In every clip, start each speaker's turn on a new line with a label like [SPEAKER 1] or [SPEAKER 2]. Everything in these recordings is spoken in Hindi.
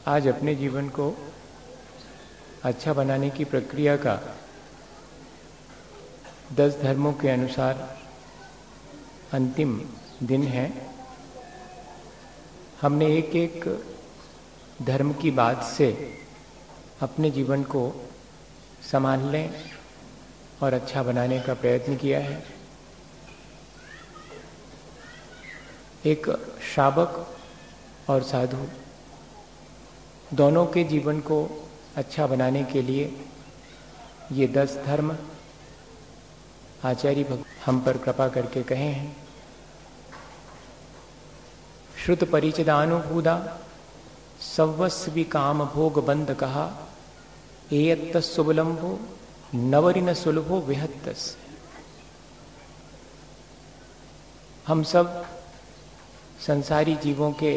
[SPEAKER 1] आज अपने जीवन को अच्छा बनाने की प्रक्रिया का 10 धर्मों के अनुसार अंतिम दिन है। हमने एक एक धर्म की बात से अपने जीवन को संभालने और अच्छा बनाने का प्रयत्न किया है। एक श्रावक और साधु दोनों के जीवन को अच्छा बनाने के लिए ये 10 धर्म आचार्य भगवान हम पर कृपा करके कहे हैं। श्रुत परिचिदानुभूदा सवस्वी काम भोग बंद कहा एयत्त सुबलंभो नवरिन सुलभो विहत्तस। हम सब संसारी जीवों के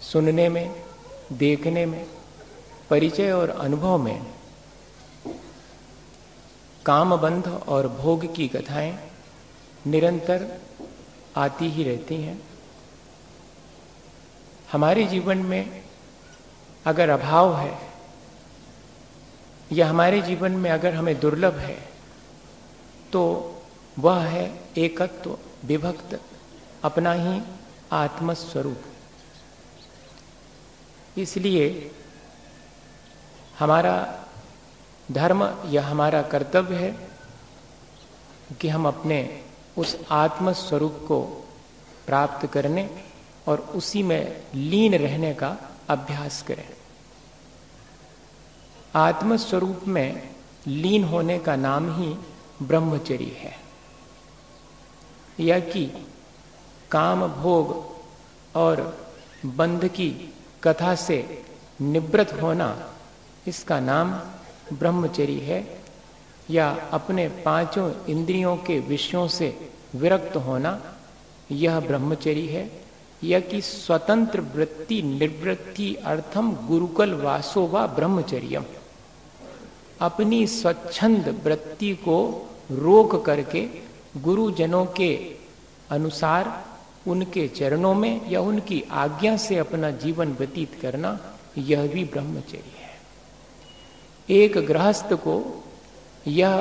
[SPEAKER 1] सुनने में, देखने में, परिचय और अनुभव में कामबंध और भोग की कथाएं निरंतर आती ही रहती हैं। हमारे जीवन में अगर अभाव है या हमारे जीवन में अगर हमें दुर्लभ है तो वह है एकत्व, विभक्त, अपना ही आत्मस्वरूप। इसलिए हमारा धर्म या हमारा कर्तव्य है कि हम अपने उस आत्मस्वरूप को प्राप्त करने और उसी में लीन रहने का अभ्यास करें। आत्मस्वरूप में लीन होने का नाम ही ब्रह्मचर्य है, या कि काम भोग और बंध की कथा से निवृत्त होना, इसका नाम ब्रह्मचर्य है। या अपने 5 इंद्रियों के विषयों से विरक्त होना, यह ब्रह्मचर्य है। या कि स्वतंत्र वृत्ति निवृत्ति अर्थम गुरुकुल वासो वा ब्रह्मचर्यम। अपनी स्वच्छंद वृत्ति को रोक करके गुरुजनों के अनुसार उनके चरणों में या उनकी आज्ञा से अपना जीवन व्यतीत करना, यह भी ब्रह्मचर्य है। एक गृहस्थ को यह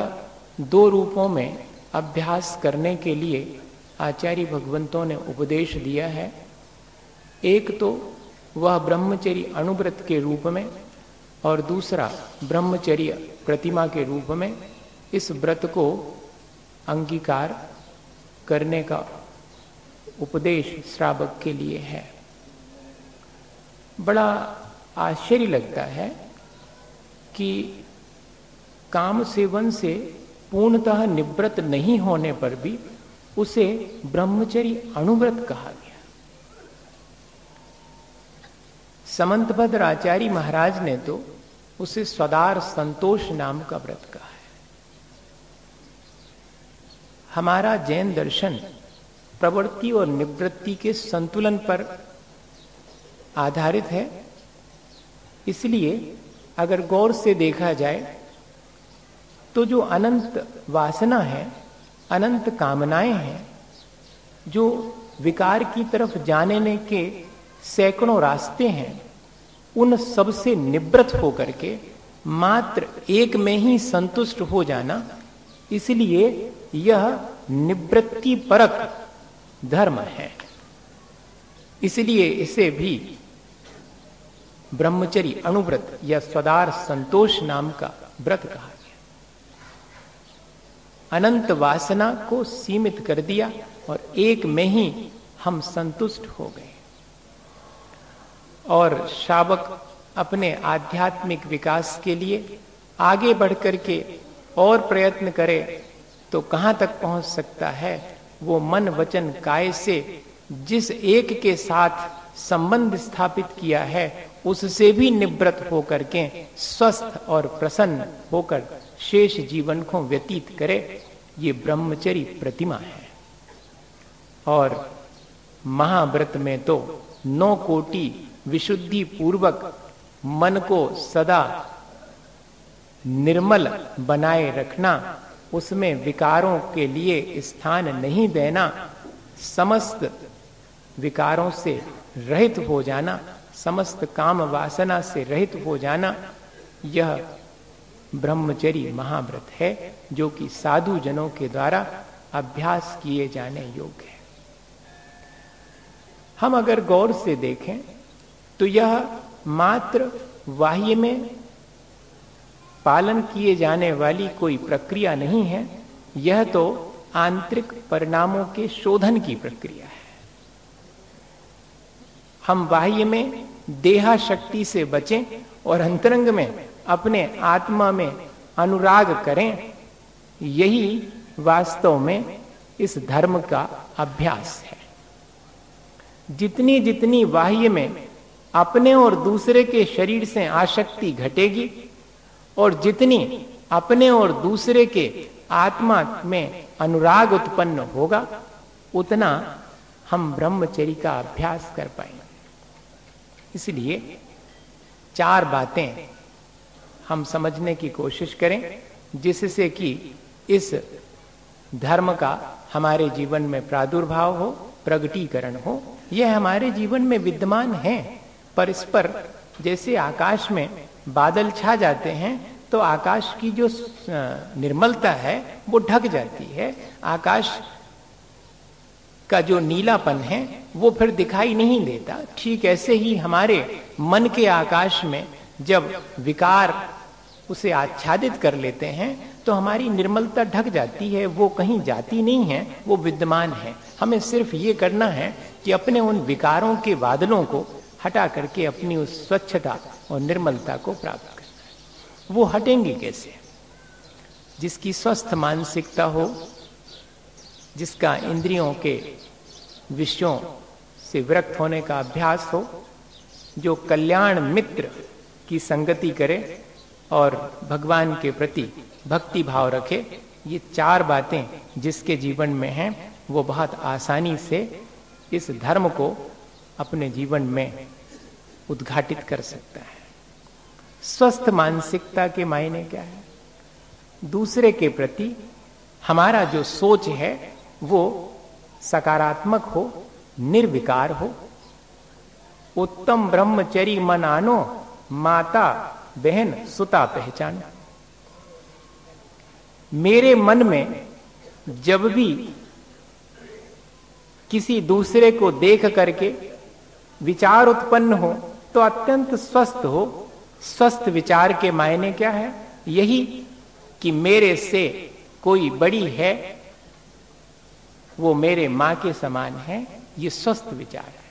[SPEAKER 1] 2 रूपों में अभ्यास करने के लिए आचार्य भगवंतों ने उपदेश दिया है। एक तो वह ब्रह्मचर्य अणुव्रत के रूप में और दूसरा ब्रह्मचर्य प्रतिमा के रूप में इस व्रत को अंगीकार करने का उपदेश श्रावक के लिए है। बड़ा आश्चर्य लगता है कि काम सेवन से पूर्णतः निवृत्त नहीं होने पर भी उसे ब्रह्मचर्य अणुव्रत कहा गया। समंतभद्र आचार्य महाराज ने तो उसे स्वदार संतोष नाम का व्रत कहा है। हमारा जैन दर्शन प्रवृत्ति और निवृत्ति के संतुलन पर आधारित है। इसलिए अगर गौर से देखा जाए तो जो अनंत वासना है, अनंत कामनाएं हैं, जो विकार की तरफ जाने के सैकड़ों रास्ते हैं, उन सब से निवृत्त होकर के मात्र एक में ही संतुष्ट हो जाना, इसलिए यह निवृत्ति परक धर्म है। इसलिए इसे भी ब्रह्मचर्य अणुव्रत या स्वदार संतोष नाम का व्रत कहा गया। अनंत वासना को सीमित कर दिया और एक में ही हम संतुष्ट हो गए। और श्रावक अपने आध्यात्मिक विकास के लिए आगे बढ़कर के और प्रयत्न करे तो कहां तक पहुंच सकता है? वो मन वचन काय से जिस एक के साथ संबंध स्थापित किया है उससे भी निवृत्त होकर के स्वस्थ और प्रसन्न होकर शेष जीवन को व्यतीत करे, ये ब्रह्मचर्य प्रतिमा है। और महाव्रत में तो 9 कोटि विशुद्धि पूर्वक मन को सदा निर्मल बनाए रखना, उसमें विकारों के लिए स्थान नहीं देना, समस्त विकारों से रहित हो जाना, समस्त काम वासना से रहित हो जाना, यह ब्रह्मचर्य महाव्रत है जो कि साधु जनों के द्वारा अभ्यास किए जाने योग्य है। हम अगर गौर से देखें तो यह मात्र बाह्य में पालन किए जाने वाली कोई प्रक्रिया नहीं है, यह तो आंतरिक परिणामों के शोधन की प्रक्रिया है। हम बाह्य में देहा शक्ति से बचें और अंतरंग में अपने आत्मा में अनुराग करें, यही वास्तव में इस धर्म का अभ्यास है। जितनी जितनी बाह्य में अपने और दूसरे के शरीर से आसक्ति घटेगी और जितनी अपने और दूसरे के आत्मा में अनुराग उत्पन्न होगा, उतना हम ब्रह्मचर्य का अभ्यास कर पाएंगे। इसलिए 4 बातें हम समझने की कोशिश करें जिससे कि इस धर्म का हमारे जीवन में प्रादुर्भाव हो, प्रगटीकरण हो। यह हमारे जीवन में विद्यमान है, पर इस पर जैसे आकाश में बादल छा जाते हैं तो आकाश की जो निर्मलता है वो ढक जाती है, आकाश का जो नीलापन है वो फिर दिखाई नहीं देता। ठीक ऐसे ही हमारे मन के आकाश में जब विकार उसे आच्छादित कर लेते हैं तो हमारी निर्मलता ढक जाती है, वो कहीं जाती नहीं है, वो विद्यमान है। हमें सिर्फ ये करना है कि अपने उन विकारों के बादलों को हटा करके अपनी उस स्वच्छता और निर्मलता को प्राप्त करना है। वो हटेंगी कैसे? जिसकी स्वस्थ मानसिकता हो, जिसका इंद्रियों के विषयों से विरक्त होने का अभ्यास हो, जो कल्याण मित्र की संगति करे और भगवान के प्रति भक्ति भाव रखे, ये 4 बातें जिसके जीवन में हैं वो बहुत आसानी से इस धर्म को अपने जीवन में उद्घाटित कर सकता है। स्वस्थ मानसिकता के मायने क्या है? दूसरे के प्रति हमारा जो सोच है वो सकारात्मक हो, निर्विकार हो। उत्तम ब्रह्मचर्य मन आनो, माता बहन सुता पहचानो। मेरे मन में जब भी किसी दूसरे को देख करके विचार उत्पन्न हो तो अत्यंत स्वस्थ हो। स्वस्थ विचार के मायने क्या है? यही कि मेरे से कोई बड़ी है, वो मेरे मां के समान है, ये स्वस्थ विचार है।